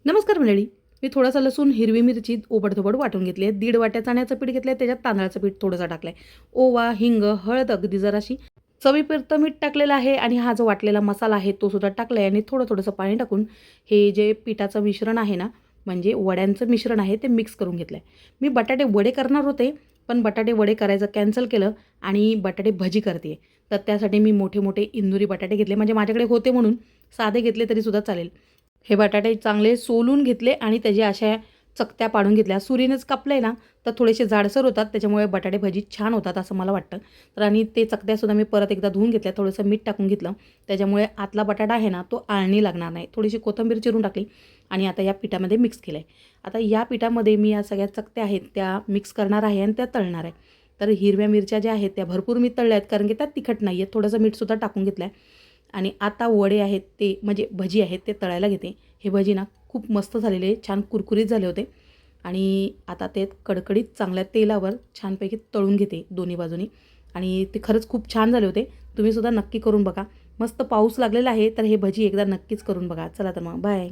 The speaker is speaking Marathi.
नमस्कार मंडळी. मी थोडासा लसूण, हिरवी मिरची ओबडधोबड वाटून घेतली आहे. 1.5 वाट्या चण्याचं पीठ घेतलं आहे, त्याच्यात तांदळाचं पीठ थोडंसं टाकलं आहे. ओवा, हिंग, हळद अगदी जराशी, चवीपुरतं मीठ टाकलेलं आहे आणि हा जो वाटलेला मसाला आहे तो सुद्धा टाकला आहे आणि थोडं-थोडंसं पाणी टाकून हे जे पिठाचं मिश्रण आहे ना, म्हणजे वड्यांचं मिश्रण आहे ते मिक्स करून घेतलं आहे. मी बटाटे वडे करणार होते, पण बटाटे वडे करायचं कॅन्सल केलं आणि बटाटे भजी करते आहे. तर त्यासाठी मी मोठे-मोठे इंदुरी बटाटे घेतले, म्हणजे माझ्याकडे होते म्हणून. साधे घेतले तरीसुद्धा चालेल. हे बटाटे चांगले सोलून घेतले आणि त्याच्या अशा चकत्या पाडून घेतल्या. सुरीनेच कापले ना, तर थोडेसे जाडसर होतात, त्याच्यामुळे बटाटे भजी छान होतात असं मला वाटतं. तर आणि ते चकत्यासुद्धा मी परत एकदा धुवून घेतल्या, थोडंसं मीठ टाकून घेतलं. त्याच्यामुळे आतला बटाटा आहे ना, तो आळणी लागणार नाही. थोडीशी कोथिंबीर चिरून टाकली आणि आता या पिठामध्ये मिक्स केलं आहे. आता या पिठामध्ये मी या सगळ्या चकत्या आहेत त्या मिक्स करणार आहे आणि त्या तळणार आहे. तर हिरव्या मिरच्या ज्या आहेत त्या भरपूर मी तळल्या आहेत, कारण की त्यात तिखट नाही आहे. थोडंसं मीठसुद्धा टाकून घेतलं आहे. आणि आता वडे आहेत ते म्हणजे भजी आहेत ते तळायला घेते. हे भजी ना खूप मस्त झालेले, छान कुरकुरीत झाले होते आणि आता ते कडकडीत चांगल्या तेलावर छानपैकी तळून घेते दोन्ही बाजूनी आणि ते खरंच खूप छान झाले होते. तुम्हीसुद्धा नक्की करून बघा. मस्त पाऊस लागलेला आहे, तर हे भजी एकदा नक्कीच करून बघा. चला तर मग बाय.